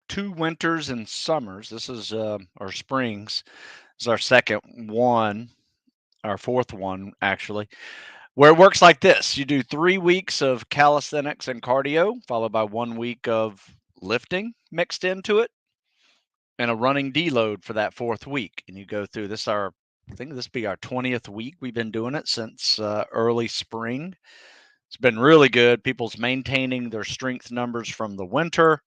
2 winters and summers. This is or springs. This is our second one, our fourth one actually, where it works like this. You do 3 weeks of calisthenics and cardio, followed by 1 week of lifting mixed into it, and a running deload for that fourth week. And you go through this. I think this be our 20th week. We've been doing it since early spring. It's been really good. People's maintaining their strength numbers from the winter,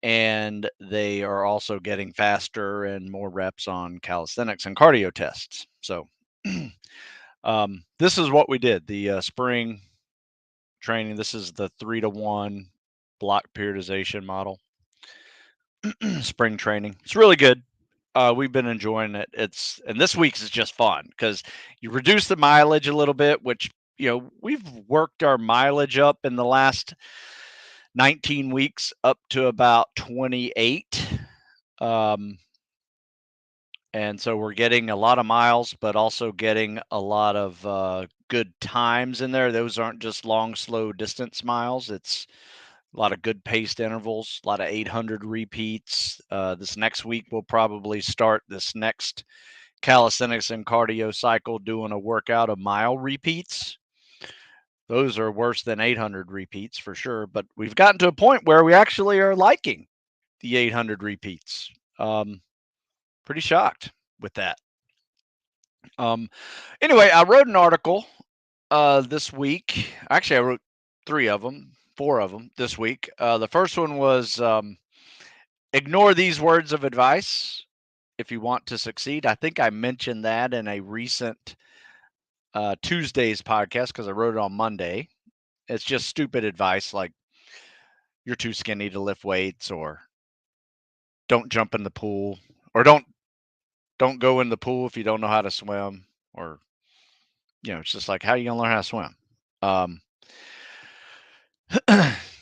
and they are also getting faster and more reps on calisthenics and cardio tests. So, this is what we did the spring training. This is the 3-to-1 block periodization model. Spring training. It's really good. We've been enjoying it. And this week's is just fun because you reduce the mileage a little bit, which we've worked our mileage up in the last 19 weeks up to about 28. And so we're getting a lot of miles, but also getting a lot of good times in there. Those aren't just long, slow distance miles. It's a lot of good paced intervals, a lot of 800 repeats. This next week, we'll probably start this next calisthenics and cardio cycle doing a workout of mile repeats. Those are worse than 800 repeats for sure, but we've gotten to a point where we actually are liking the 800 repeats. Pretty shocked with that. Anyway, I wrote an article this week. Actually, I wrote 4 of them this week. The first one was ignore these words of advice if you want to succeed. I think I mentioned that in a recent Tuesday's podcast because I wrote it on Monday. It's just stupid advice like you're too skinny to lift weights, or don't jump in the pool, or don't go in the pool if you don't know how to swim, or it's just like, how are you gonna learn how to swim? Um,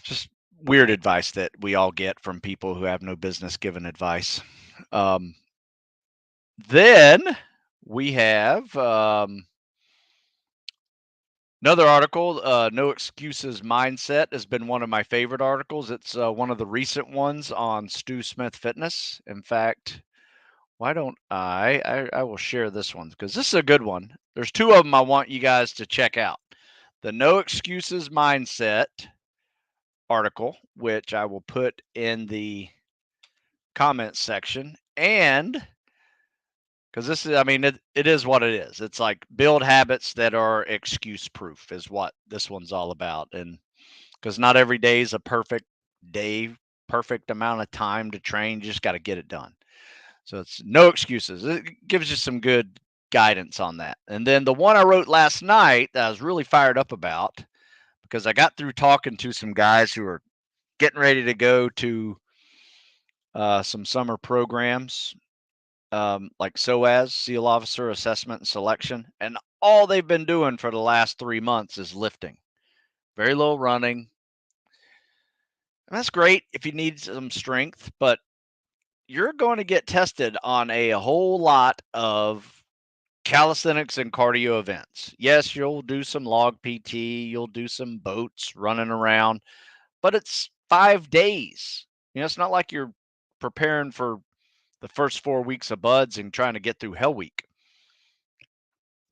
just weird advice that we all get from people who have no business giving advice. Um, then we have another article. No excuses mindset has been one of my favorite articles. It's one of the recent ones on Stu Smith Fitness. In fact, why don't I will share this one because this is a good one. There's 2 of them I want you guys to check out. The No Excuses Mindset article, which I will put in the comments section, and because this is, I mean, it is what it is. It's like build habits that are excuse proof is what this one's all about. And because not every day is a perfect day, perfect amount of time to train, you just got to get it done. So it's no excuses. It gives you some good guidance on that. And then the one I wrote last night that I was really fired up about because I got through talking to some guys who are getting ready to go to some summer programs like SOAS, SEAL Officer Assessment and Selection. And all they've been doing for the last 3 months is lifting. Very little running. And that's great if you need some strength, but you're going to get tested on a whole lot of calisthenics and cardio events. Yes, you'll do some log PT, you'll do some boats running around, but it's 5 days. It's not like you're preparing for the first 4 weeks of buds and trying to get through Hell Week.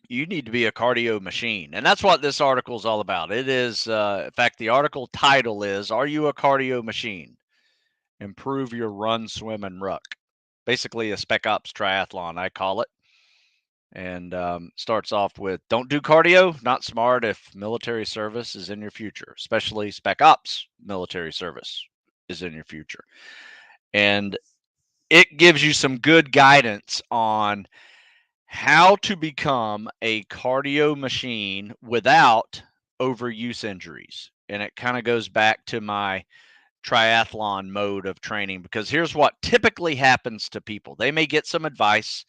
You need to be a cardio machine. And that's what this article is all about. It is, in fact, the article title is, Are You a Cardio Machine? Improve Your Run, Swim, and Ruck. Basically a Spec Ops triathlon, I call it. And starts off with, don't do cardio, not smart if military service is in your future, especially Spec Ops military service is in your future. And it gives you some good guidance on how to become a cardio machine without overuse injuries. And it kind of goes back to my triathlon mode of training because here's what typically happens to people. They may get some advice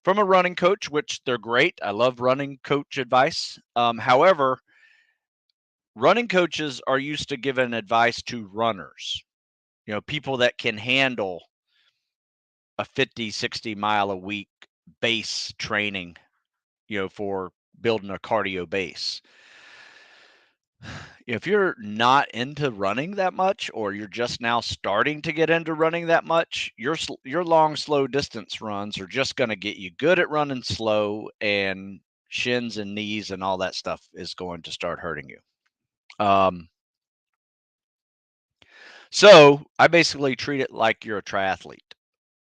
from a running coach, which they're great. I love running coach advice. However, running coaches are used to giving advice to runners, people that can handle a 50, 60 mile a week base training, for building a cardio base. If you're not into running that much, or you're just now starting to get into running that much, your long, slow distance runs are just going to get you good at running slow, and shins and knees and all that stuff is going to start hurting you. So I basically treat it like you're a triathlete.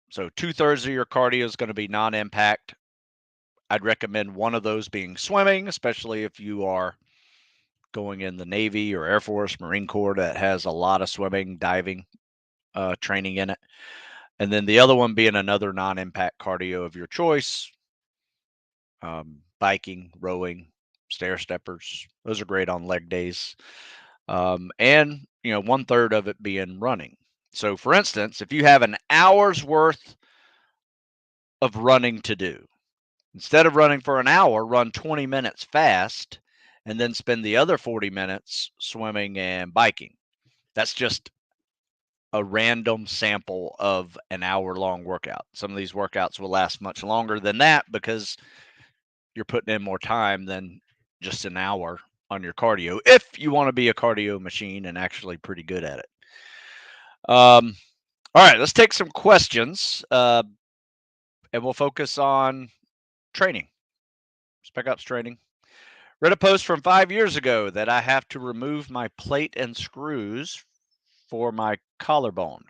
So 2/3 of your cardio is going to be non-impact. I'd recommend one of those being swimming, especially if you are going in the Navy or Air Force, Marine Corps that has a lot of swimming, diving training in it. And then the other one being another non-impact cardio of your choice, biking, rowing, stair steppers. Those are great on leg days. And 1/3 of it being running. So for instance, if you have an hour's worth of running to do, instead of running for an hour, run 20 minutes fast and then spend the other 40 minutes swimming and biking. That's just a random sample of an hour-long workout. Some of these workouts will last much longer than that because you're putting in more time than just an hour on your cardio, if you want to be a cardio machine and actually pretty good at it. All right, let's take some questions, and we'll focus on training, Spec Ops training. Read a post from 5 years ago that I have to remove my plate and screws for my collarbone.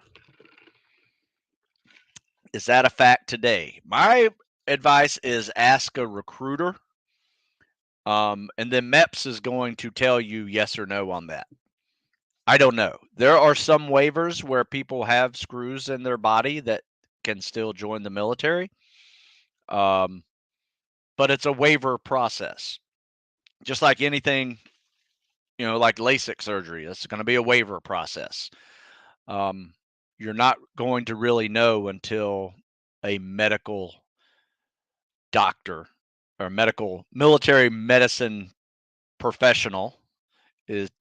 Is that a fact today? My advice is ask a recruiter, and then MEPS is going to tell you yes or no on that. I don't know. There are some waivers where people have screws in their body that can still join the military, but it's a waiver process. Just like anything, like LASIK surgery, it's going to be a waiver process. You're not going to really know until a medical doctor or medical military medicine professional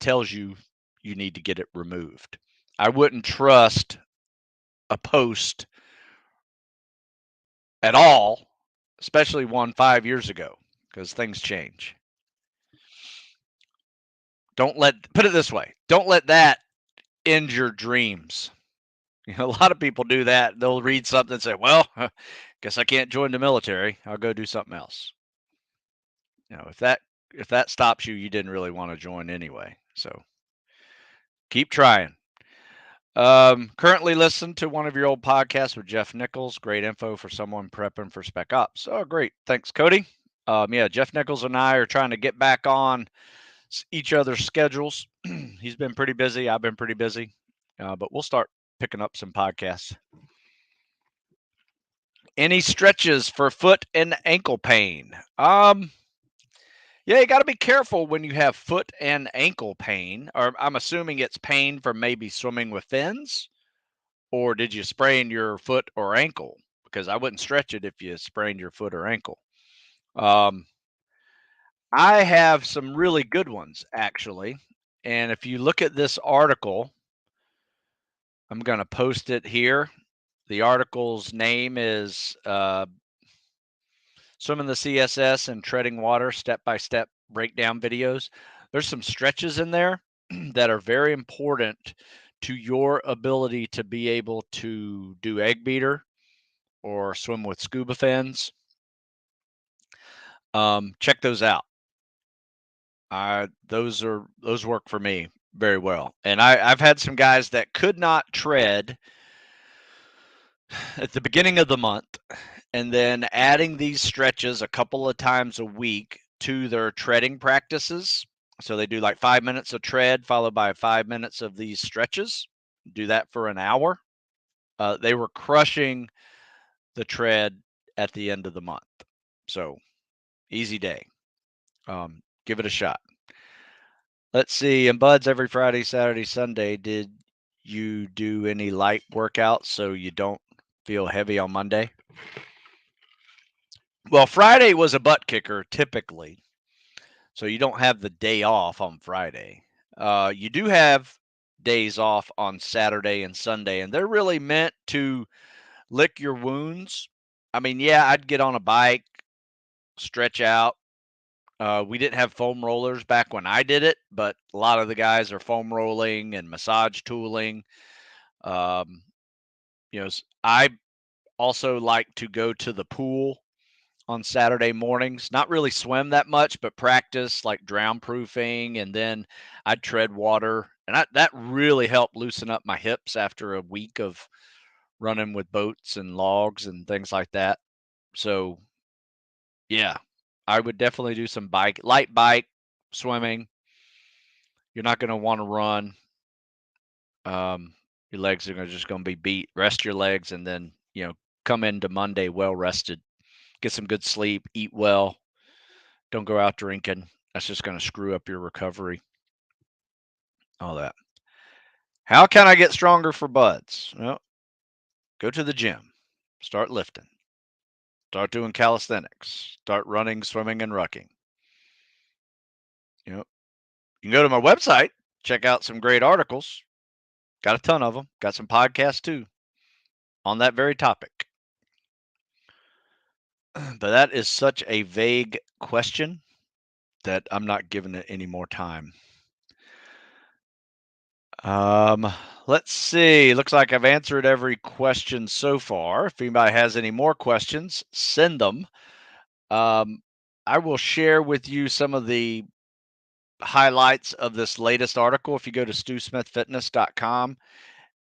tells you you need to get it removed. I wouldn't trust a post at all, especially one 5 years ago, because things change. Put it this way, don't let that end your dreams. A lot of people do that. They'll read something and say, well, guess I can't join the military. I'll go do something else. If that stops you, you didn't really want to join anyway. So keep trying. Currently listen to one of your old podcasts with Jeff Nichols. Great info for someone prepping for Spec Ops. Oh, great. Thanks, Cody. Yeah, Jeff Nichols and I are trying to get back on each other's schedules. He's been pretty busy. I've been pretty busy, but we'll start picking up some podcasts. Any stretches for foot and ankle pain? Yeah, you got to be careful when you have foot and ankle pain, or I'm assuming it's pain from maybe swimming with fins, or did you sprain your foot or ankle? Because I wouldn't stretch it if you sprained your foot or ankle. I have some really good ones, actually. And if you look at this article, I'm going to post it here. The article's name is Swimming the CSS and Treading Water Step-by-Step Breakdown Videos. There's some stretches in there that are very important to your ability to be able to do egg beater or swim with scuba fins. Check those out. Those work for me very well. And I've had some guys that could not tread at the beginning of the month, and then adding these stretches a couple of times a week to their treading practices. So they do like 5 minutes of tread followed by 5 minutes of these stretches. Do that for an hour. They were crushing the tread at the end of the month. So easy day. Give it a shot. Let's see. And Buds, every Friday, Saturday, Sunday, did you do any light workouts so you don't feel heavy on Monday? Well, Friday was a butt kicker typically, so you don't have the day off on Friday. You do have days off on Saturday and Sunday, and they're really meant to lick your wounds. I mean, yeah, I'd get on a bike, stretch out, We didn't have foam rollers back when I did it, but a lot of the guys are foam rolling and massage tooling. Um, I also like to go to the pool on Saturday mornings. Not really swim that much, but practice like drown proofing, and then I'd tread water, and that really helped loosen up my hips after a week of running with boats and logs and things like that. So yeah, I would definitely do some light bike, swimming. You're not going to want to run. Um, your legs are just going to be beat. Rest your legs, and then come into Monday well rested. Get some good sleep. Eat well. Don't go out drinking. That's just going to screw up your recovery. All that. How can I get stronger for buds? Well, go to the gym. Start lifting. Start doing calisthenics. Start running, swimming, and rucking. You can go to my website, check out some great articles. Got a ton of them. Got some podcasts too on that very topic. But that is such a vague question that I'm not giving it any more time. Um, let's see. Looks like I've answered every question so far. If anybody has any more questions, send them. I will share with you some of the highlights of this latest article. If you go to stewsmithfitness.com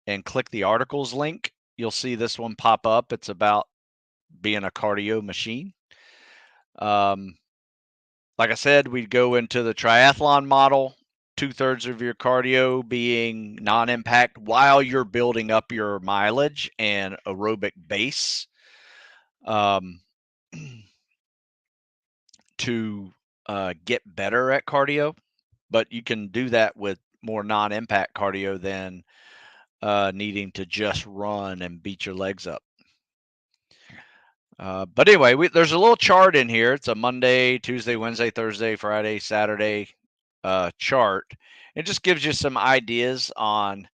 and click the articles link, you'll see this one pop up. It's about being a cardio machine. Like I said, we'd go into the triathlon model, 2/3 of your cardio being non-impact while you're building up your mileage and aerobic base um, to get better at cardio. But you can do that with more non-impact cardio than needing to just run and beat your legs up. But anyway, there's a little chart in here. It's a Monday, Tuesday, Wednesday, Thursday, Friday, Saturday chart. It just gives you some ideas on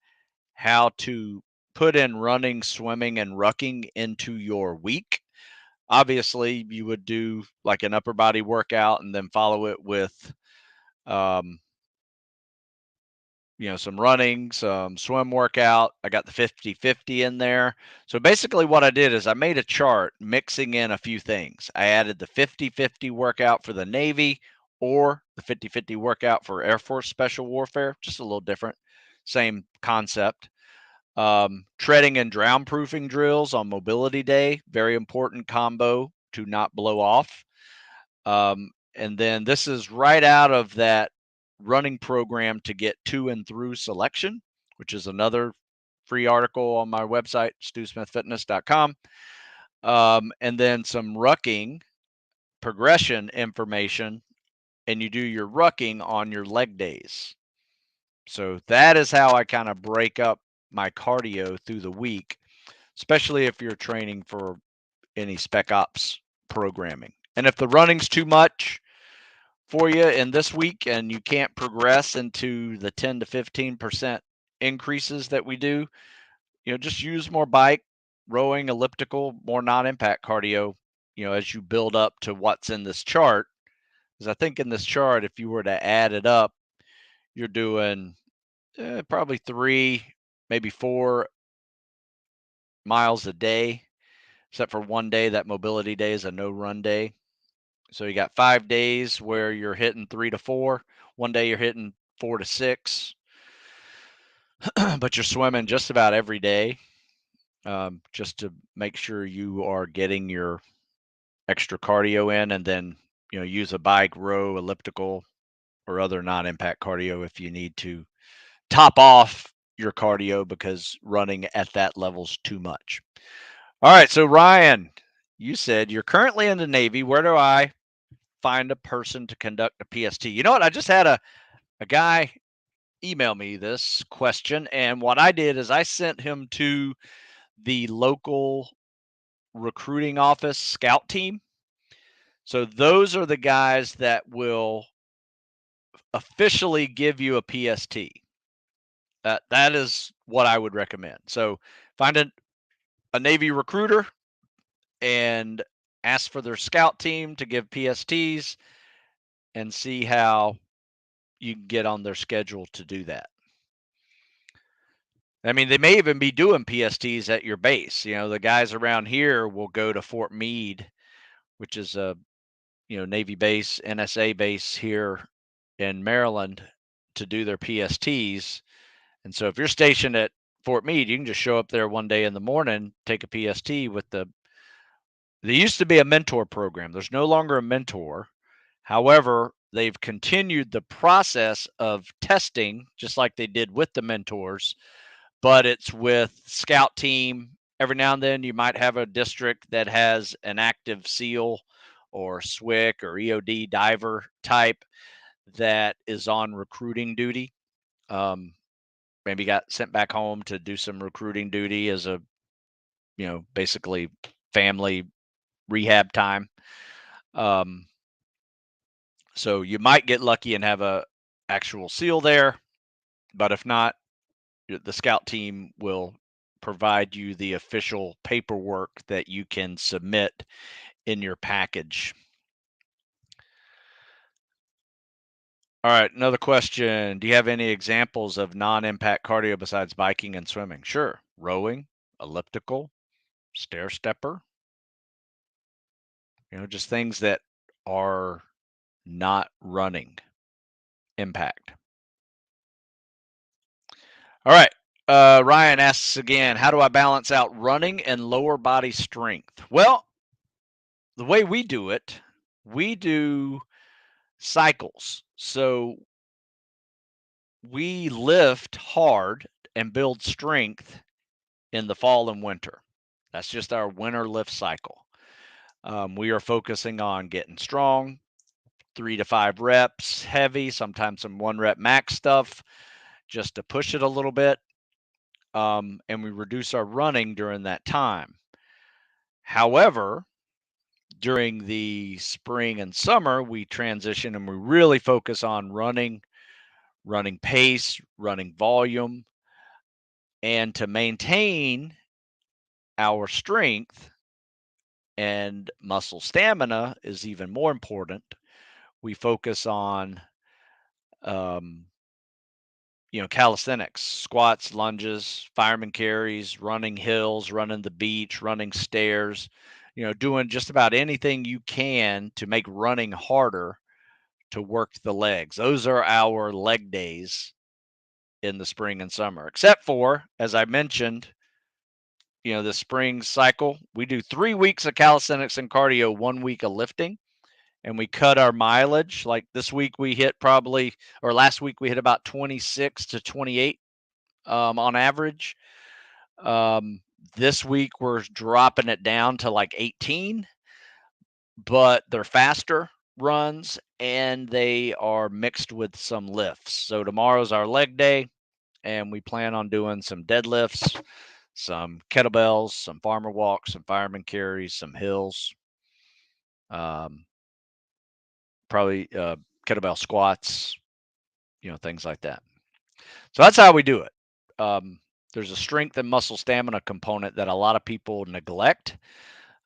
how to put in running, swimming, and rucking into your week. Obviously, you would do like an upper body workout and then follow it with um, some running, some swim workout. I got the 50-50 in there. So basically what I did is I made a chart mixing in a few things. I added the 50-50 workout for the Navy or the 50-50 workout for Air Force Special Warfare, just a little different, same concept. Treading and drown proofing drills on mobility day, very important combo to not blow off. And then this is right out of that running program to get to and through selection, which is another free article on my website, stewsmithfitness.com. And then some rucking progression information, and you do your rucking on your leg days. So that is how I kind of break up my cardio through the week, especially if you're training for any spec ops programming. And if the running's too much for you in this week and you can't progress into the 10 to 15% increases that we do, just use more bike, rowing, elliptical, more non-impact cardio, as you build up to what's in this chart. Because I think in this chart, if you were to add it up, you're doing probably 3, maybe 4 miles a day, except for one day. That mobility day is a no run day. So you got 5 days where you're hitting 3 to 4. One day you're hitting 4 to 6, but you're swimming just about every day, just to make sure you are getting your extra cardio in, and then use a bike, row, elliptical, or other non-impact cardio if you need to top off your cardio because running at that level's too much. All right, so Ryan, you said you're currently in the Navy. Where do I find a person to conduct a PST? You know what? I just had a guy email me this question, and what I did is I sent him to the local recruiting office scout team. So those are the guys that will officially give you a PST. That is what I would recommend. So find a Navy recruiter and ask for their scout team to give PSTs. and see how you can get on their schedule to do that. I mean, they may even be doing PSTs at your base. The guys around here will go to Fort Meade, which is a Navy base, NSA base here in Maryland, to do their PSTs. And so if you're stationed at Fort Meade, you can just show up there one day in the morning, take a PST with there used to be a mentor program. There's no longer a mentor. However, they've continued the process of testing, just like they did with the mentors, but it's with scout team. Every now and then you might have a district that has an active SEAL or SWIC or EOD diver type that is on recruiting duty. Maybe got sent back home to do some recruiting duty as a, basically family rehab time. So you might get lucky and have a actual SEAL there, but if not, the scout team will provide you the official paperwork that you can submit in your package. All right, another question. Do you have any examples of non-impact cardio besides biking and swimming? Sure. Rowing, elliptical, stair stepper, just things that are not running impact. All right. Ryan asks again, how do I balance out running and lower body strength? Well, the way we do it, we do cycles. So we lift hard and build strength in the fall and winter. That's just our winter lift cycle. We are focusing on getting strong, 3 to 5 reps, heavy, sometimes some 1 rep max stuff, just to push it a little bit. And we reduce our running during that time. However, during the spring and summer, we transition and we really focus on running pace, running volume, and to maintain our strength and muscle stamina is even more important. We focus on, calisthenics, squats, lunges, fireman carries, running hills, running the beach, running stairs, doing just about anything you can to make running harder to work the legs. Those are our leg days in the spring and summer, except for, as I mentioned, the spring cycle, we do 3 weeks of calisthenics and cardio, 1 week of lifting, and we cut our mileage. Like this week we hit last week we hit about 26 to 28 on average. This week we're dropping it down to like 18, but they're faster runs and they are mixed with some lifts. So tomorrow's our leg day, and we plan on doing some deadlifts, some kettlebells, some farmer walks, some fireman carries, some hills, probably kettlebell squats, things like that. So that's how we do it. There's a strength and muscle stamina component that a lot of people neglect.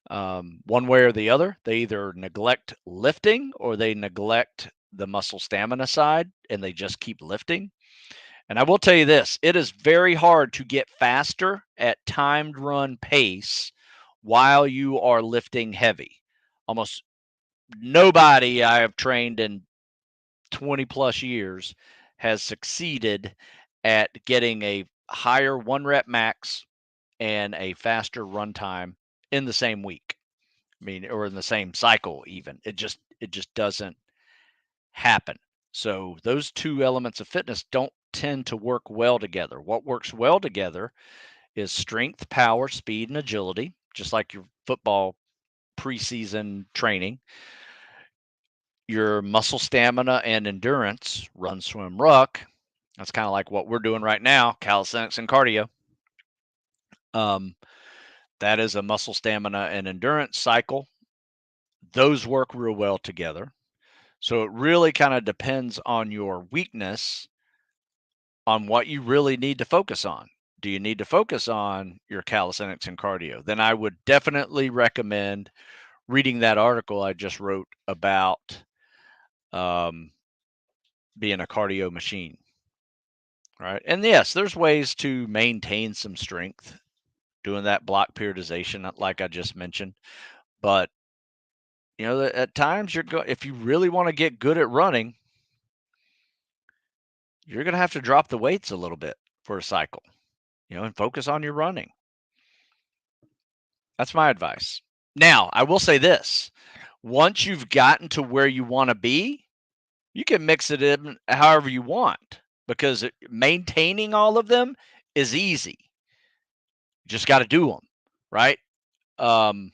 One way or the other, they either neglect lifting or they neglect the muscle stamina side and they just keep lifting. And I will tell you this, it is very hard to get faster at timed run pace while you are lifting heavy. Almost nobody I have trained in 20 plus years has succeeded at getting a higher 1 rep max and a faster run time in the same week. I mean, or in the same cycle even. It just doesn't happen. So those two elements of fitness don't tend to work well together. What works well together is strength, power, speed, and agility, just like your football preseason training. Your muscle stamina and endurance, run, swim, ruck. That's kind of like what we're doing right now, calisthenics and cardio. That is a muscle stamina and endurance cycle. Those work real well together. So it really kind of depends on your weakness on what you really need to focus on. Do you need to focus on your calisthenics and cardio? Then I would definitely recommend reading that article I just wrote about um, being a cardio machine, right? And yes, there's ways to maintain some strength doing that block periodization, like I just mentioned. But at times if you really want to get good at running, you're going to have to drop the weights a little bit for a cycle, and focus on your running. That's my advice. Now, I will say this. Once you've gotten to where you want to be, you can mix it in however you want because maintaining all of them is easy. You just got to do them, right? Um,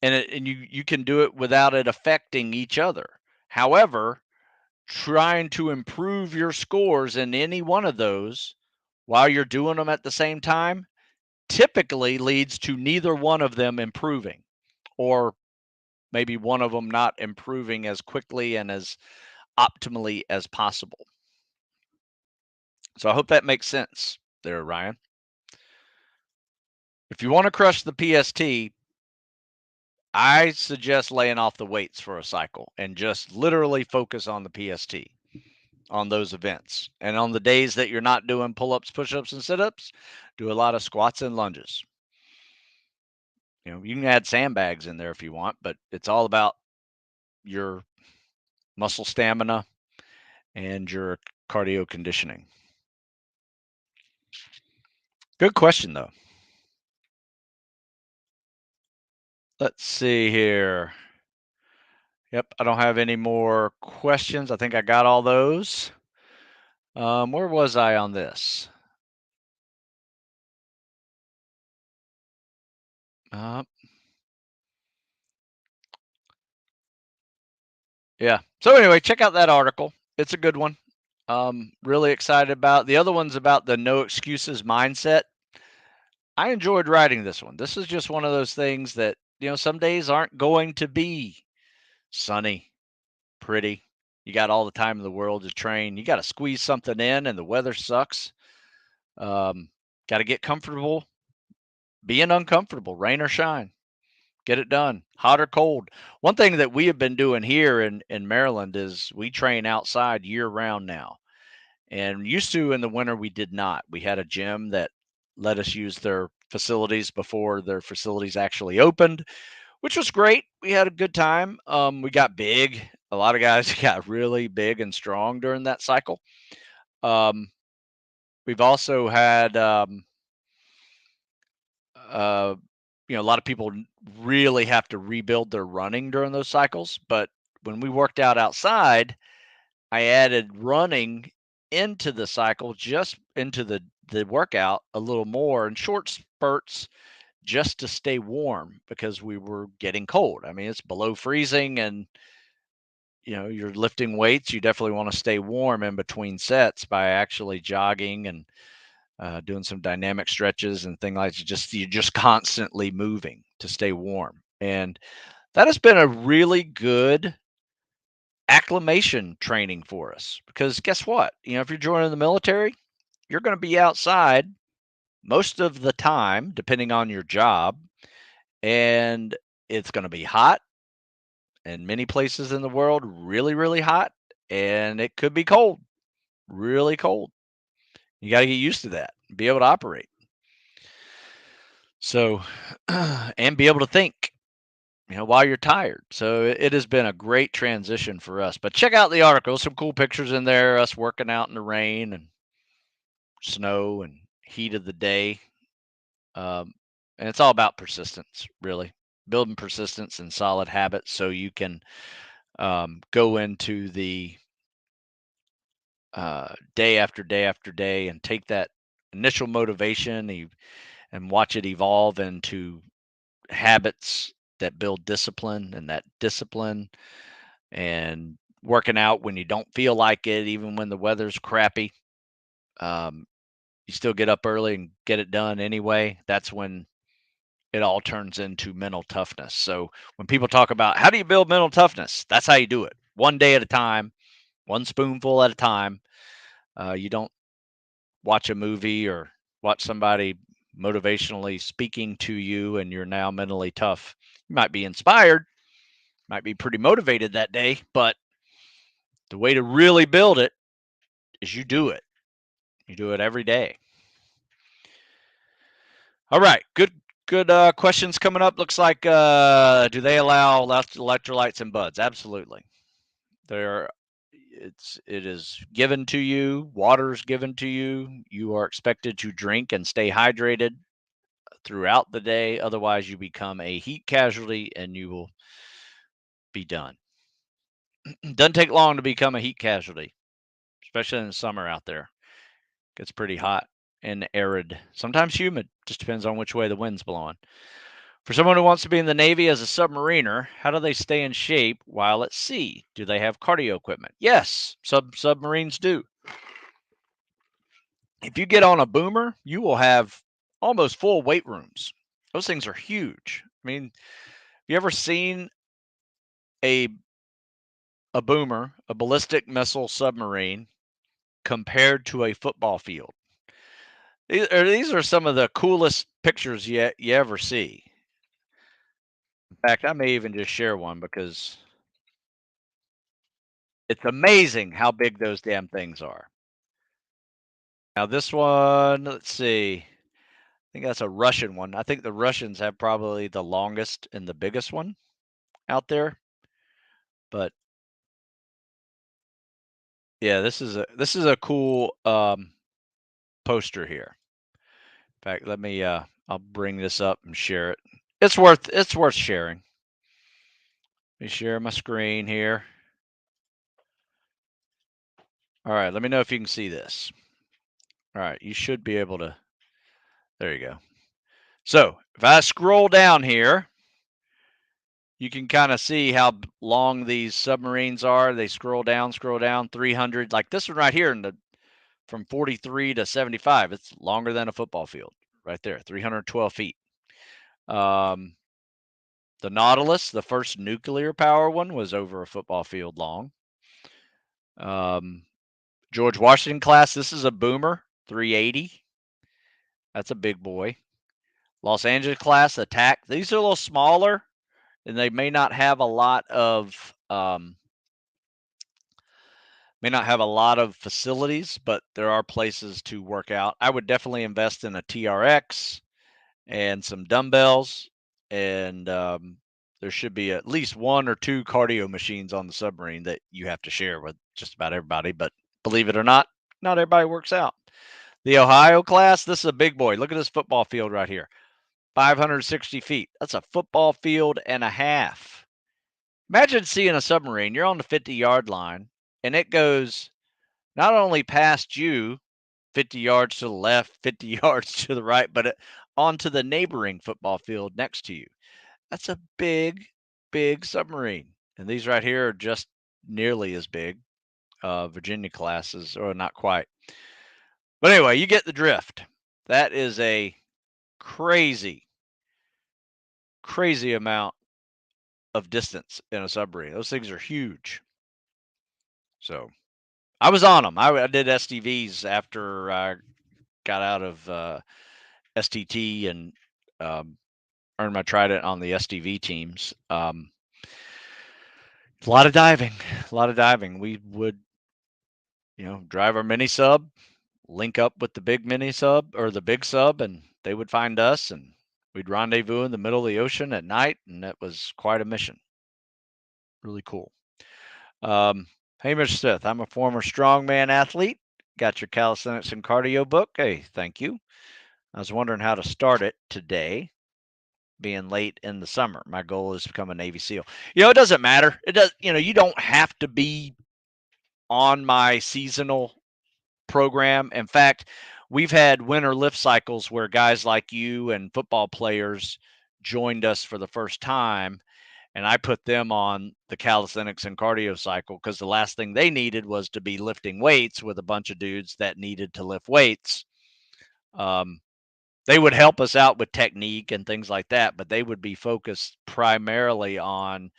and you can do it without it affecting each other. However, trying to improve your scores in any one of those while you're doing them at the same time typically leads to neither one of them improving, or maybe one of them not improving as quickly and as optimally as possible. So I hope that makes sense there, Ryan. If you want to crush the PST, I suggest laying off the weights for a cycle and just literally focus on the PST on those events. And on the days that you're not doing pull-ups, push-ups, and sit-ups, do a lot of squats and lunges. You can add sandbags in there if you want, but it's all about your muscle stamina and your cardio conditioning. Good question, though. Let's see here. Yep, I don't have any more questions. I think I got all those. Where was I on this? Uh, yeah. So anyway, check out that article. It's a good one. Really excited about the other one's about the no excuses mindset. I enjoyed writing this one. This is just one of those things that, some days aren't going to be sunny, pretty. You got all the time in the world to train. You got to squeeze something in, and the weather sucks. Got to get comfortable being uncomfortable, rain or shine. Get it done, hot or cold. One thing that we have been doing here in Maryland is we train outside year round now. And used to in the winter, we did not. We had a gym that let us use their facilities before their facilities actually opened, which was great. We had a good time. We got big. A lot of guys got really big and strong during that cycle. Um, we've also had, uh, a lot of people really have to rebuild their running during those cycles. But when we worked out outside, I added running into the cycle, just into the workout a little more in short spurts just to stay warm because we were getting cold. I mean, it's below freezing and you're lifting weights. You definitely want to stay warm in between sets by actually jogging and doing some dynamic stretches and things like that. You're just constantly moving to stay warm. And that has been a really good acclimation training for us because guess what? If you're joining the military, you're going to be outside most of the time, depending on your job, and it's going to be hot in many places in the world, really, really hot, and it could be cold, really cold. You got to get used to that, be able to operate. So, and be able to think, while you're tired. So it has been a great transition for us. But check out the article. Some cool pictures in there, us working out in the rain and snow and heat of the day. And it's all about persistence, really. Building persistence and solid habits so you can go into the day after day after day and take that initial motivation and watch it evolve into habits that build discipline, and that discipline and working out when you don't feel like it, even when the weather's crappy. Um, you still get up early and get it done anyway. That's when it all turns into mental toughness. So when people talk about how do you build mental toughness, that's how you do it. One day at a time, one spoonful at a time. You don't watch a movie or watch somebody motivationally speaking to you and you're now mentally tough. You might be inspired, might be pretty motivated that day, but The way to really build it is you do it. You do it every day. All right, good questions coming up. Looks like do they allow electrolytes and buds? Absolutely. They're it is given to you. Water's given to you. You are expected to drink and stay hydrated throughout the day. Otherwise, you become a heat casualty and you will be done. Doesn't take long to become a heat casualty, especially in the summer out there. Gets pretty hot and arid, sometimes humid. Just depends on which way the wind's blowing. For someone who wants to be in the Navy as a submariner, how do they stay in shape while at sea? Do they have cardio equipment? Yes, submarines do. If you get on a boomer, you will have almost full weight rooms. Those things are huge. I mean, have you ever seen a boomer, a ballistic missile submarine, compared to a football field? These are some of the coolest pictures you ever see. In fact, I may even just share one because it's amazing how big those damn things are. Now this one, let's see. I think that's a Russian one. I think the Russians have probably the longest and the biggest one out there. But yeah, this is a cool poster here. In fact, let me I'll bring this up and share it. It's worth sharing. Let me share my screen here. All right, let me know if you can see this. All right, you should be able to. There you go. So if I scroll down here, you can kind of see how long these submarines are. They scroll down, 300. Like this one right here, from 43 to 75. It's longer than a football field, right there, 312 feet. The Nautilus, the first nuclear power one, was over a football field long. George Washington class. This is a boomer, 380. That's a big boy. Los Angeles class attack. These are a little smaller, and they may not have a lot of facilities, but there are places to work out. I would definitely invest in a TRX and some dumbbells, and there should be at least one or two cardio machines on the submarine that you have to share with just about everybody. But believe it or not everybody works out. The Ohio class, this is a big boy. Look at this football field right here. 560 feet. That's a football field and a half. Imagine seeing a submarine. You're on the 50-yard line, and it goes not only past you, 50 yards to the left, 50 yards to the right, but onto the neighboring football field next to you. That's a big, big submarine. And these right here are just nearly as big. Virginia classes, or not quite. But anyway, you get the drift. That is a crazy, crazy amount of distance in a submarine. Those things are huge. So I was on them. I did STVs after I got out of STT and earned my trident on the STV teams. A lot of diving, a lot of diving. We would, drive our mini sub, link up with the big mini sub or the big sub, and they would find us, and we'd rendezvous in the middle of the ocean at night, and that was quite a mission. Really cool. Hey, Mr. Smith, I'm a former strongman athlete. Got your calisthenics and cardio book. Hey, thank you. I was wondering how to start it today, being late in the summer. My goal is to become a Navy SEAL. It doesn't matter. It does, you don't have to be on my seasonal program. In fact, we've had winter lift cycles where guys like you and football players joined us for the first time, and I put them on the calisthenics and cardio cycle because the last thing they needed was to be lifting weights with a bunch of dudes that needed to lift weights. They would help us out with technique and things like that, but they would be focused primarily on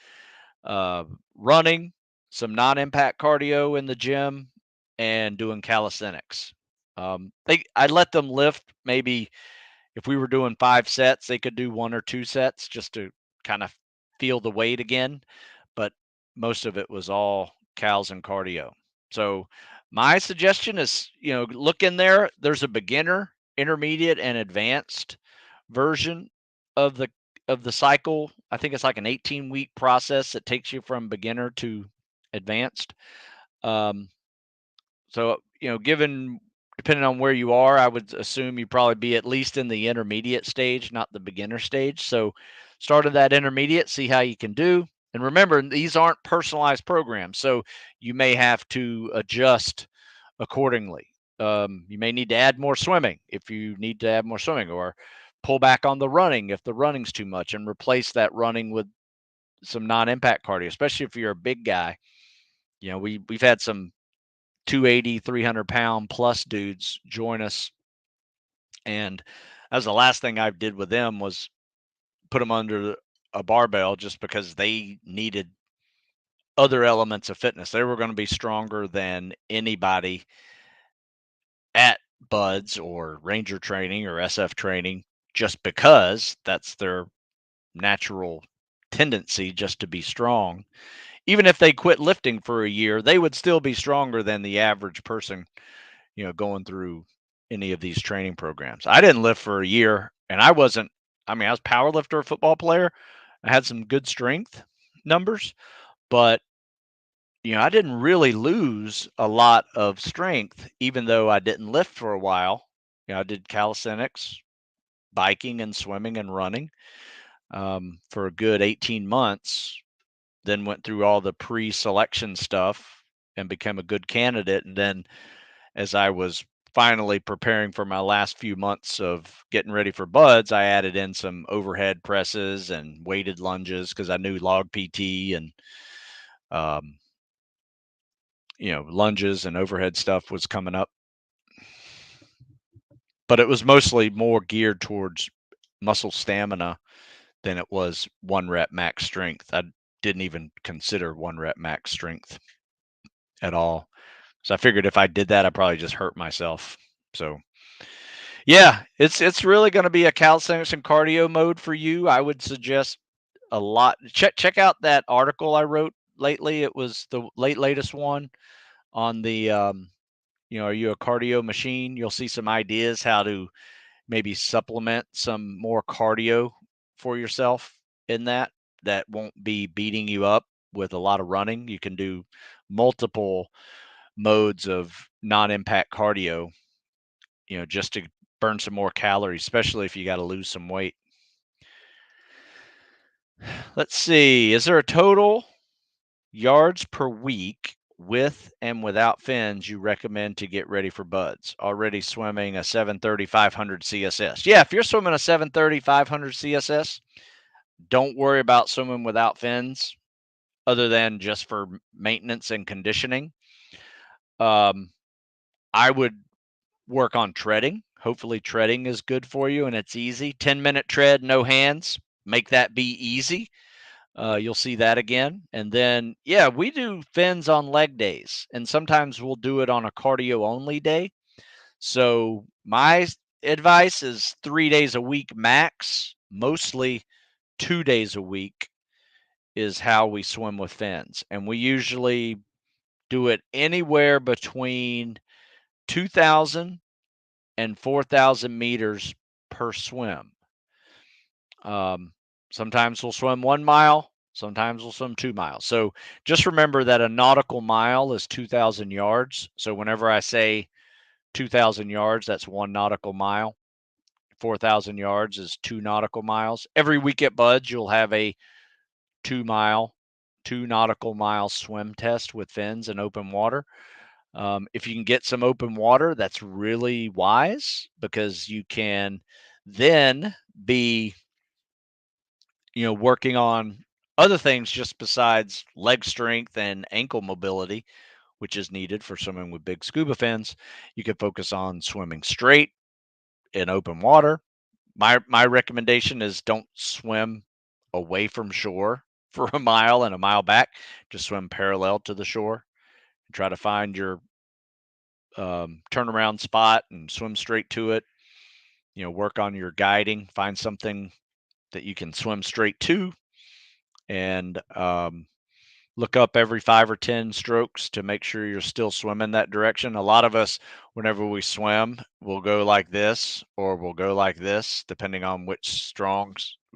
running, some non-impact cardio in the gym, and doing calisthenics. I let them lift. Maybe if we were doing 5 sets, they could do 1 or 2 sets just to kind of feel the weight again. But most of it was all cals and cardio. So my suggestion is, look in there. There's a beginner, intermediate, and advanced version of the cycle. I think it's like an 18-week process that takes you from beginner to advanced. Um, so, given depending on where you are, I would assume you probably be at least in the intermediate stage, not the beginner stage. So, start at that intermediate, see how you can do. And remember, these aren't personalized programs, so you may have to adjust accordingly. You may need to add more swimming if you need to add more swimming, or pull back on the running if the running's too much, and replace that running with some non-impact cardio, especially if you're a big guy. We've had some 280, 300-pound plus dudes join us. And that was the last thing I did with them, was put them under a barbell, just because they needed other elements of fitness. They were going to be stronger than anybody at Buds or Ranger training or SF training, just because that's their natural tendency, just to be strong. Even if they quit lifting for a year, they would still be stronger than the average person, going through any of these training programs. I didn't lift for a year, and I wasn't, I mean, I was a power lifter, a football player. I had some good strength numbers, but I didn't really lose a lot of strength, even though I didn't lift for a while. I did calisthenics, biking and swimming and running, for a good 18 months, then went through all the pre-selection stuff and became a good candidate. And then, as I was finally preparing for my last few months of getting ready for Buds, I added in some overhead presses and weighted lunges, because I knew log PT and um, lunges and overhead stuff was coming up. But it was mostly more geared towards muscle stamina than it was 1 rep max strength. I didn't even consider 1 rep max strength at all. So I figured if I did that, I'd probably just hurt myself. So yeah, it's really going to be a calisthenics and cardio mode for you. I would suggest a lot. Check out that article I wrote lately. It was the latest one on the are you a cardio machine? You'll see some ideas how to maybe supplement some more cardio for yourself in that won't be beating you up with a lot of running. You can do multiple modes of non-impact cardio, just to burn some more calories, especially if you got to lose some weight. Let's see. Is there a total yards per week with and without fins you recommend to get ready for Buds? Already swimming a 730 500 CSS. Yeah, if you're swimming a 730 500 CSS, don't worry about swimming without fins, other than just for maintenance and conditioning. I would work on treading. Hopefully, treading is good for you and it's easy. 10-minute tread, no hands. Make that be easy. You'll see that again. And then, yeah, we do fins on leg days, and sometimes we'll do it on a cardio only day. So, my advice is 3 days a week max, mostly 2 days a week is how we swim with fins. And we usually do it anywhere between 2,000 and 4,000 meters per swim. Sometimes we'll swim 1 mile, sometimes we'll swim 2 miles. So just remember that a nautical mile is 2,000 yards. So whenever I say 2,000 yards, that's 1 nautical mile. 4,000 yards is 2 nautical miles. Every week at Buds, you'll have a 2 nautical mile swim test with fins and open water. If you can get some open water, that's really wise, because you can then be, working on other things just besides leg strength and ankle mobility, which is needed for swimming with big scuba fins. You can focus on swimming straight in open water. My recommendation is don't swim away from shore for a mile and a mile back. Just swim parallel to the shore. Try to find your turnaround spot and swim straight to it. Work on your guiding. Find something that you can swim straight to, and look up every 5 or 10 strokes to make sure you're still swimming that direction. A lot of us, whenever we swim, will go like this or we'll go like this, depending on which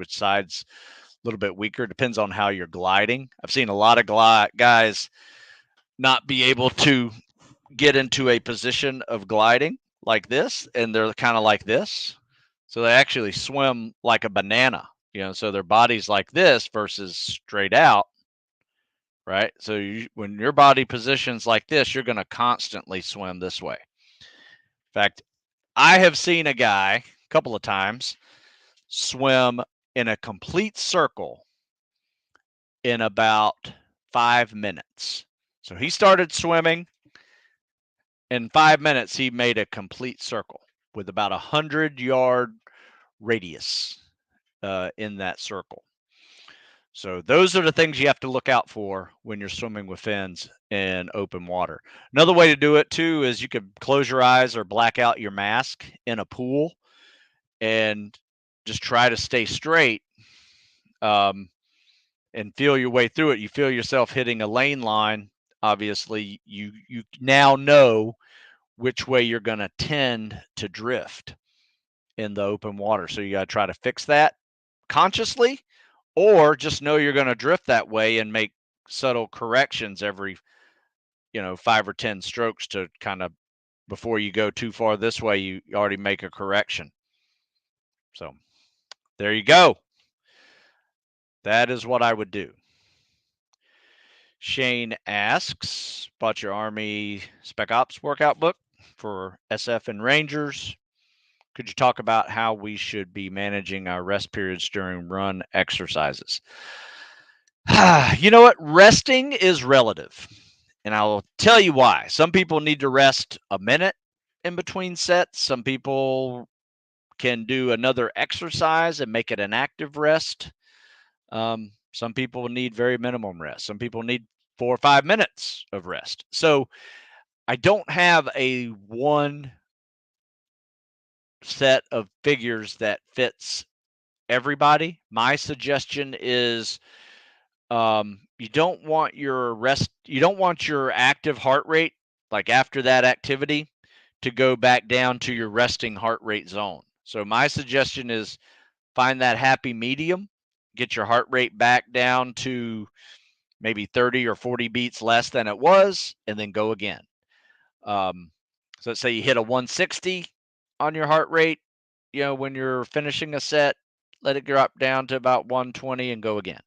side's a little bit weaker. Depends on how you're gliding. I've seen a lot of guys not be able to get into a position of gliding like this, and they're kind of like this. So they actually swim like a banana, so their body's like this versus straight out, right? So when your body positions like this, you're going to constantly swim this way. In fact, I have seen a guy a couple of times swim in a complete circle in about 5 minutes. So he started swimming. In 5 minutes, he made a complete circle with about 100-yard radius in that circle. So those are the things you have to look out for when you're swimming with fins in open water. Another way to do it too is you could close your eyes or black out your mask in a pool and just try to stay straight and feel your way through it. You feel yourself hitting a lane line. Obviously, you now know which way you're going to tend to drift in the open water. So you got to try to fix that consciously, or just know you're going to drift that way and make subtle corrections every 5 or 10 strokes to kind of, before you go too far this way, you already make a correction. So there you go. That is what I would do. Shane asks, bought your Army Spec Ops workout book for SF and Rangers. Could you talk about how we should be managing our rest periods during run exercises? You know what? Resting is relative. And I'll tell you why. Some people need to rest a minute in between sets. Some people can do another exercise and make it an active rest. Some people need very minimum rest. Some people need 4 or 5 minutes of rest. So I don't have a one set of figures that fits everybody. My suggestion is you don't want your active heart rate, like after that activity, to go back down to your resting heart rate zone. So my suggestion is find that happy medium, get your heart rate back down to maybe 30 or 40 beats less than it was, and then go again. So let's say you hit a 160 on your heart rate, when you're finishing a set, let it drop down to about 120 and go again.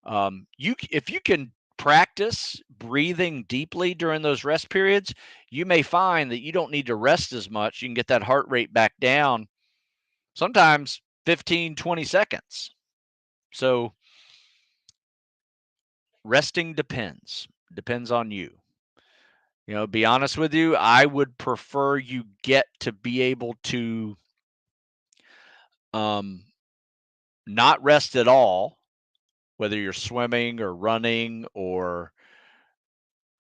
If you can practice breathing deeply during those rest periods, you may find that you don't need to rest as much. You can get that heart rate back down, sometimes 15, 20 seconds. So resting depends on you. Be honest with you, I would prefer you get to be able to not rest at all, whether you're swimming or running or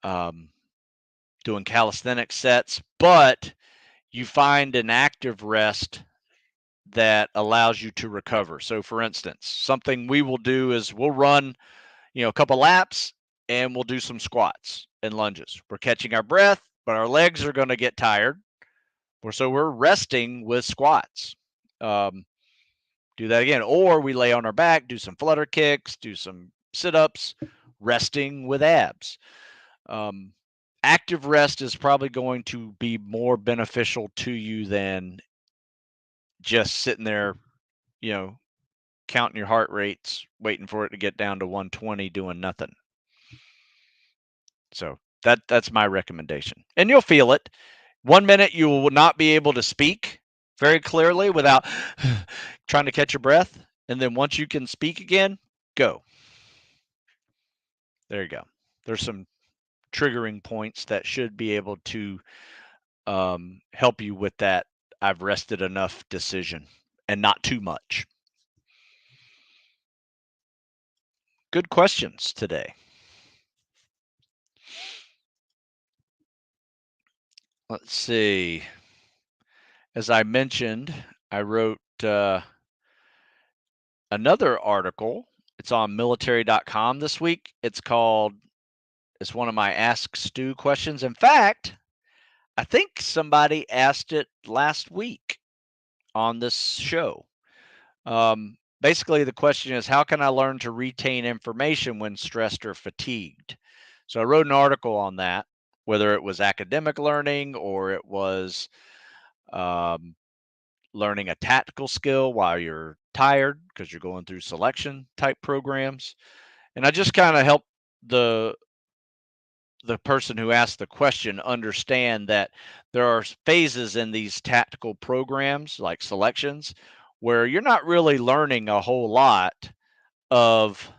doing calisthenic sets, but you find an active rest that allows you to recover. So for instance, something we will do is we'll run, a couple laps and we'll do some squats and lunges. We're catching our breath, but our legs are going to get tired. So we're resting with squats. Do that again. Or we lay on our back, do some flutter kicks, do some sit-ups, resting with abs. Active rest is probably going to be more beneficial to you than just sitting there, counting your heart rates, waiting for it to get down to 120, doing nothing. So that's my recommendation. And you'll feel it. 1 minute you will not be able to speak very clearly without trying to catch your breath. And then once you can speak again, go. There you go. There's some triggering points that should be able to help you with that I've rested enough decision and not too much. Good questions today. Let's see. As I mentioned, I wrote another article It's on military.com this week. It's one of my Ask Stu questions. In fact, I think somebody asked it last week on this show. Basically, the question is, how can I learn to retain information when stressed or fatigued? So I wrote an article on that, whether it was academic learning or it was um, learning a tactical skill while you're tired because you're going through selection type programs. And I just kind of help the the person who asked the question understand that there are phases in these tactical programs like selections where you're not really learning a whole lot of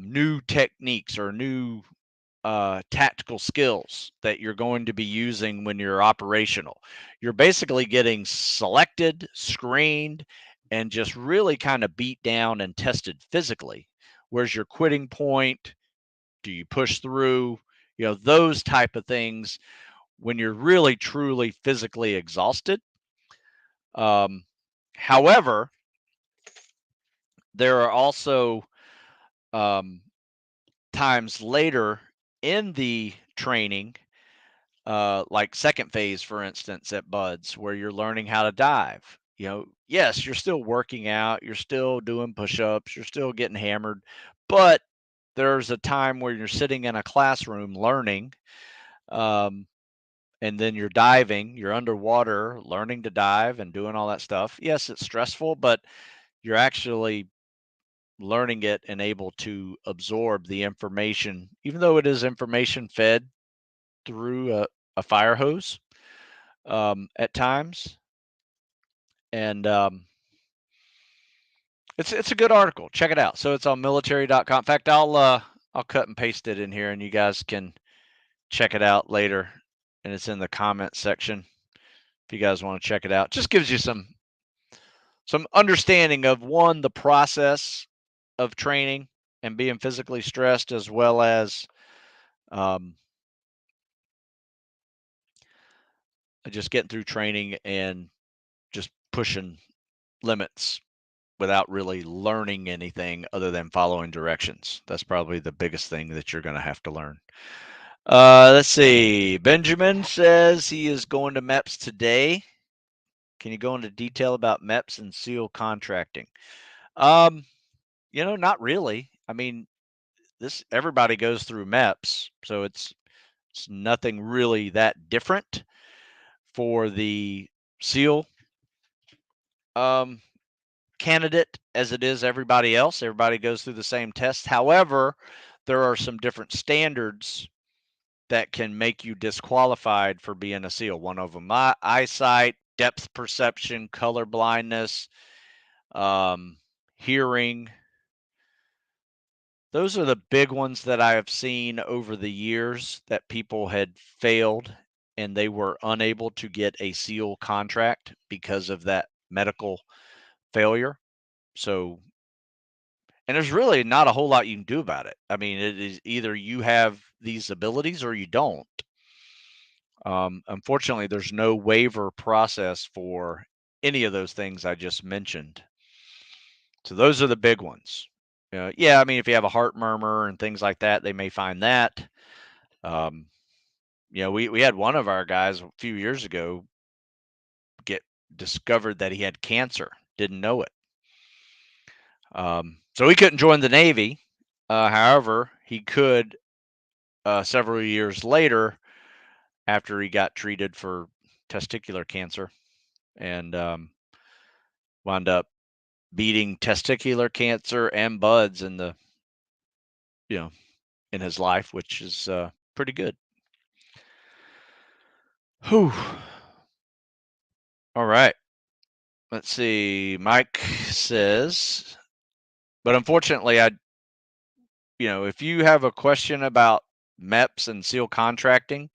new techniques or new tactical skills that you're going to be using when you're operational. You're basically getting selected, screened, and just really kind of beat down and tested physically. Where's your quitting point? Do you push through? Those type of things when you're really truly physically exhausted. Um, However, there are also um, times later in the training, like second phase, for instance, at Buds, where you're learning how to dive. Yes, you're still working out, you're still doing push ups, you're still getting hammered, but there's a time where you're sitting in a classroom learning. Um, and then you're diving, you're underwater, learning to dive and doing all that stuff. Yes, it's stressful, but you're actually learning it and able to absorb the information, even though it is information fed through a fire hose at times. And it's a good article. Check it out. So it's on military.com. In fact, I'll cut and paste it in here, and you guys can check it out later. And it's in the comment section if you guys want to check it out. Just gives you some understanding of one, the process of training and being physically stressed, as well as um, just getting through training and just pushing limits without really learning anything other than following directions. That's probably the biggest thing that you're going to have to learn. Let's see. Benjamin says he is going to MEPS today. Can you go into detail about MEPS and SEAL contracting? Um, not really. I mean, this everybody goes through MEPS, so it's nothing really that different for the SEAL um, candidate as it is everybody else. Everybody goes through the same test. However, there are some different standards that can make you disqualified for being a SEAL. One of them, eyesight, depth perception, color blindness, um, hearing. Those are the big ones that I have seen over the years that people had failed and they were unable to get a SEAL contract because of that medical failure. So, and there's really not a whole lot you can do about it. I mean, it is either you have these abilities or you don't. Unfortunately, there's no waiver process for any of those things I just mentioned. So those are the big ones. Yeah, I mean, if you have a heart murmur and things like that, they may find that. Um, we had one of our guys a few years ago get discovered that he had cancer, didn't know it. So he couldn't join the Navy. However, he could several years later after he got treated for testicular cancer and wound up beating testicular cancer and buds in the you know in his life, which is pretty good. Whew. All right. Let's see. Mike says, but unfortunately, if you have a question about MEPS and SEAL contracting,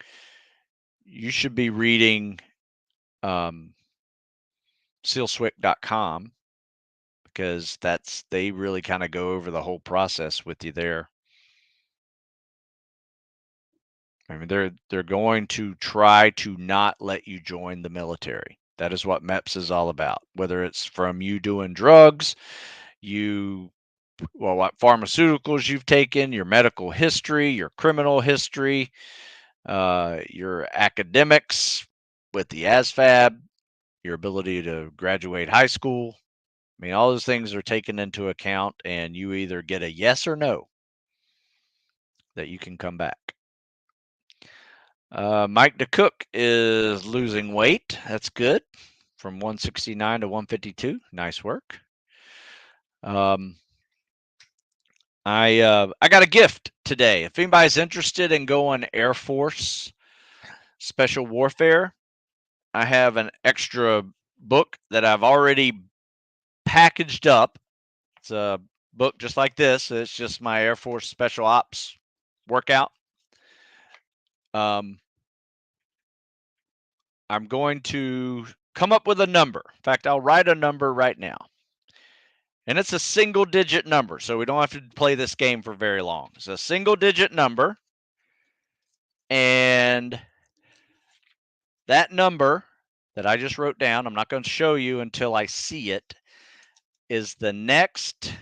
you should be reading um, SEALSWIC.com because they really kind of go over the whole process with you there. I mean, they're going to try to not let you join the military. That is what MEPS is all about. Whether it's from you doing drugs, you what pharmaceuticals you've taken, your medical history, your criminal history, your academics with the ASFAB, your ability to graduate high school. I mean, all those things are taken into account, and you either get a yes or no that you can come back. Mike DeCook is losing weight. That's good. From 169 to 152. Nice work. I got a gift today. If anybody's interested in going Air Force Special Warfare, I have an extra book that I've already packaged up. It's a book just like this. It's just my Air Force Special Ops workout. I'm going to come up with a number. In fact, I'll write a number right now. And it's a single digit number, so we don't have to play this game for very long. It's a single digit number. And that number that I just wrote down, I'm not going to show you until I see it, is the next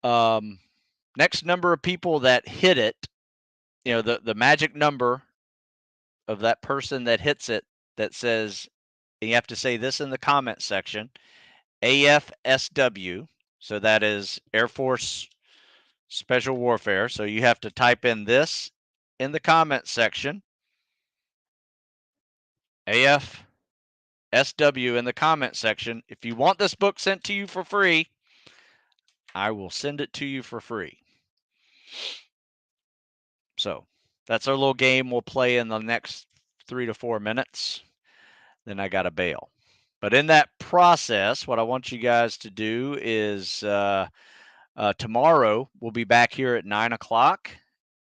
next number of people that hit it. You know, the magic number of that person that hits it that says, and you have to say this in the comment section, AFSW. So that is Air Force Special Warfare. So you have to type in this in the comment section, AFSW in the comment section. If you want this book sent to you for free, I will send it to you for free. So that's our little game we'll play in the next 3 to 4 minutes. Then I got to bail. But in that process, what I want you guys to do is tomorrow we'll be back here at 9 o'clock,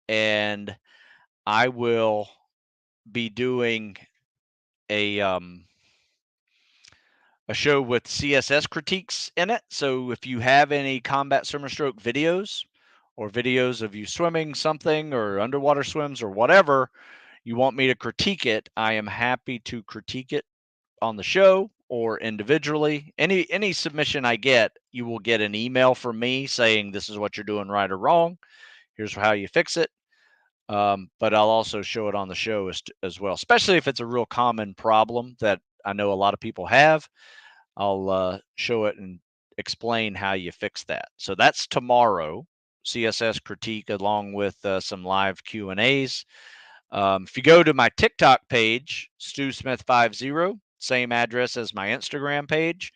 and I will be doing a show with CSS critiques in it. So if you have any combat swimmer stroke videos or videos of you swimming something or underwater swims or whatever, you want me to critique it, I am happy to critique it on the show or individually. Any submission I get, you will get an email from me saying this is what you're doing right or wrong. Here's how you fix it. But I'll also show it on the show as well, especially if it's a real common problem that I know a lot of people have. I'll show it and explain how you fix that. So that's tomorrow, CSS critique along with some live Q&As. If you go to my TikTok page, StuSmith50, same address as my Instagram page,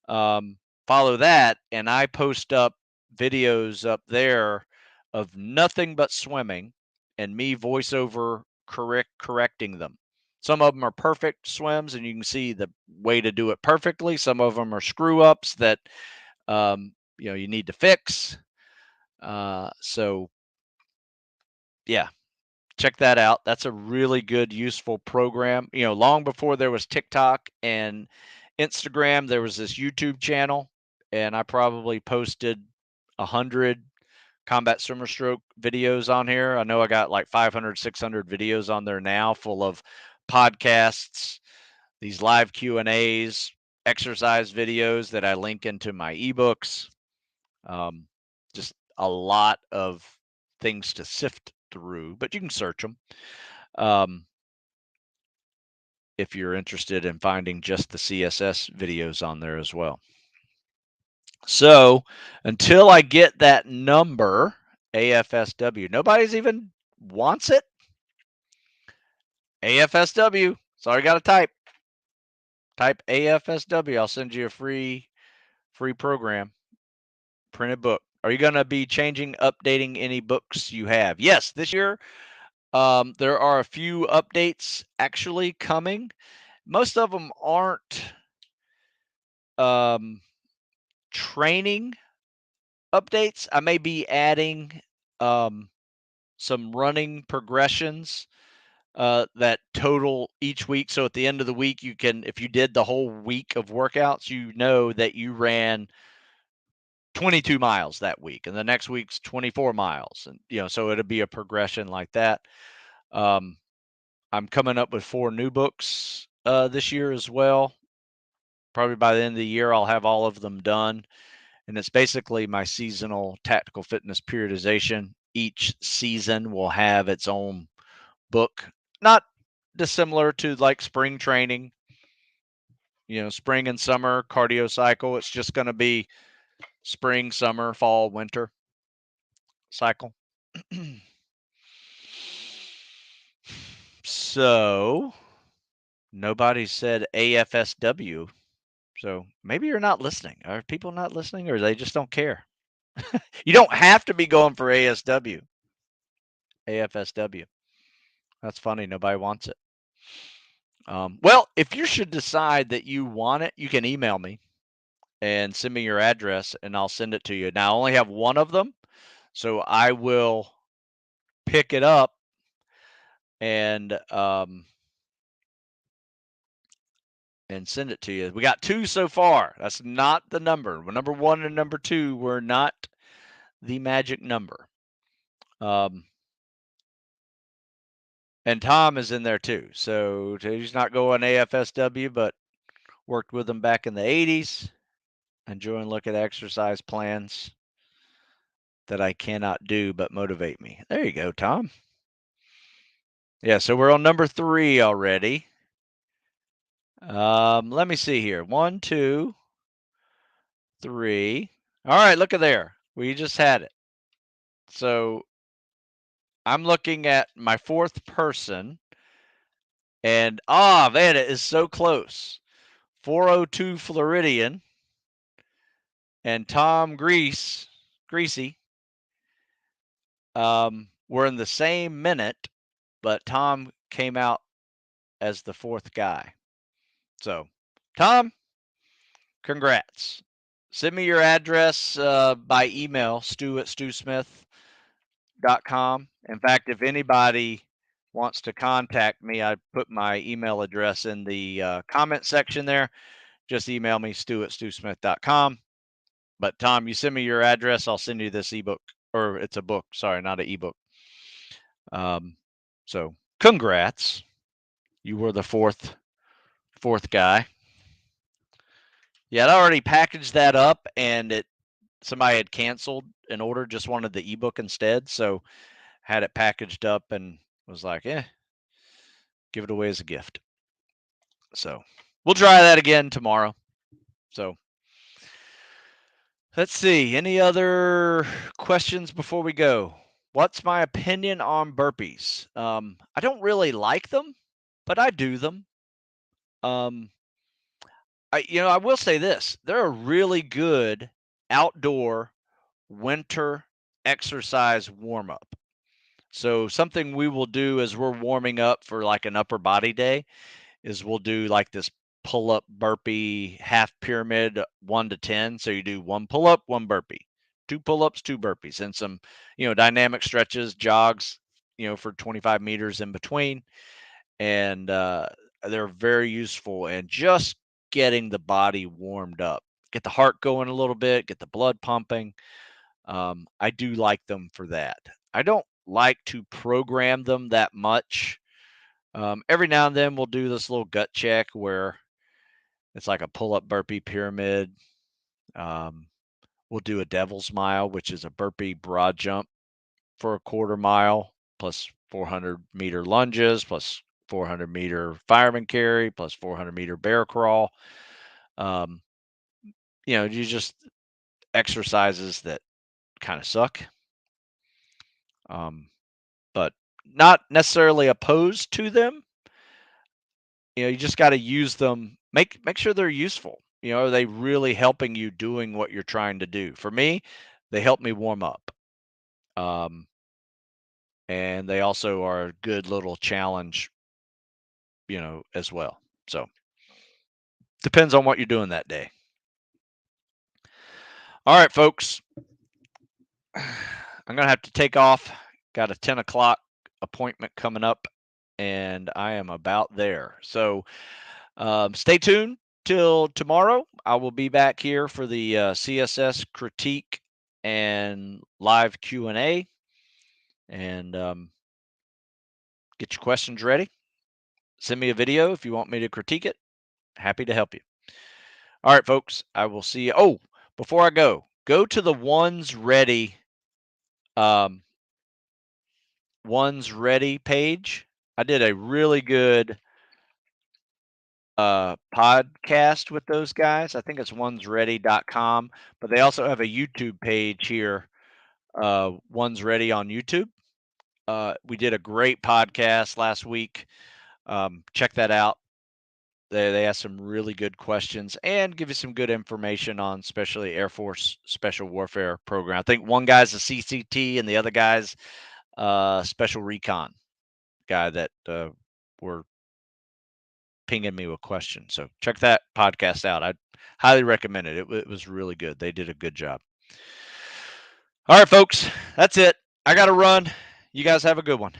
follow that, and I post up videos up there of nothing but swimming and me voiceover correcting them. Some of them are perfect swims, and you can see the way to do it perfectly. Some of them are screw ups that you need to fix. So yeah, check that out. That's a really good, useful program. You know, long before there was TikTok and Instagram, there was this YouTube channel, and I probably posted 100 combat swimmer stroke videos on here. I know I got like 500, 600 videos on there now, full of podcasts, these live Q&As, exercise videos that I link into my ebooks. Just a lot of things to sift through, but you can search them if you're interested in finding just the CSS videos on there as well. So until I get that number, AFSW, nobody's even wants it. AFSW. Sorry, got to type. Type AFSW. I'll send you a free program, printed book. Are you going to be changing, updating any books you have? Yes, this year there are a few updates actually coming. Most of them aren't training updates. I may be adding some running progressions that total each week. So at the end of the week, you can, if you did the whole week of workouts, you know that you ran 22 miles that week, and the next week's 24 miles, and so it'll be a progression like that. I'm coming up with 4 new books this year as well. Probably by the end of the year, I'll have all of them done. and it's basically my seasonal tactical fitness periodization. Each season will have its own book, not dissimilar to like spring training, spring and summer cardio cycle. It's just going to be spring, summer, fall, winter cycle. So nobody said AFSW. So maybe you're not listening. Are people not listening, or they just don't care? You don't have to be going for ASW. AFSW. That's funny. Nobody wants it. Well, if you should decide that you want it, you can email me and send me your address, and I'll send it to you. Now, I only have one of them, so I will pick it up and send it to you. We got 2 so far. That's not the number. Number 1 and number 2 were not the magic number. And Tom is in there too. So he's not going AFSW, but worked with him back in the 80s. Enjoying looking at exercise plans that I cannot do but motivate me. There you go, Tom. Yeah, so we're on number 3 already. Let me see here. 1, 2, 3. All right, look at there. We just had it. So I'm looking at my 4th person, and man, it is so close. 402 Floridian and Tom Greasy, were in the same minute, but Tom came out as the 4th guy. So, Tom, congrats. Send me your address by email, stu@stewsmith.com. In fact, if anybody wants to contact me, I put my email address in the comment section there. Just email me, stu@stewsmith.com. But Tom, you send me your address, I'll send you this ebook, or it's a book. Sorry, not an ebook. So congrats, you were the fourth guy. Yeah, I already packaged that up, and somebody had canceled an order, just wanted the ebook instead. So had it packaged up and was like, give it away as a gift. So we'll try that again tomorrow. So let's see. Any other questions before we go? What's my opinion on burpees? I don't really like them, but I do them. I will say this: they're a really good outdoor winter exercise warm up. So something we will do as we're warming up for like an upper body day is we'll do like this pull up burpee half pyramid 1 to 10. So you do 1 pull up, 1 burpee, 2 pull ups, 2 burpees, and some, dynamic stretches, jogs, for 25 meters in between. And they're very useful and just getting the body warmed up, get the heart going a little bit, get the blood pumping. I do like them for that. I don't like to program them that much. Every now and then we'll do this little gut check where it's like a pull-up burpee pyramid. We'll do a devil's mile, which is a burpee broad jump for a quarter mile plus 400-meter lunges plus 400-meter fireman carry plus 400-meter bear crawl. You just exercises that kind of suck. But not necessarily opposed to them. You just got to use them. Make sure they're useful. Are they really helping you doing what you're trying to do? For me, they help me warm up. And they also are a good little challenge, as well. So depends on what you're doing that day. All right, folks. I'm gonna have to take off. Got a 10 o'clock appointment coming up, and I am about there. So stay tuned till tomorrow. I will be back here for the CSS critique and live Q&A, and get your questions ready. Send me a video if you want me to critique it. Happy to help you. All right, folks. I will see you. Oh, before I go, go to the One's Ready um, One's Ready page. I did a really good podcast with those guys. I think it's onesready.com, but they also have a YouTube page here, One's Ready on YouTube. We did a great podcast last week. Check that out. They ask some really good questions and give you some good information on especially Air Force Special Warfare Program. I think one guy's a CCT and the other guy's Special Recon guy that were pinging me with questions. So check that podcast out. I highly recommend it. It was really good. They did a good job. All right, folks, that's it. I got to run. You guys have a good one.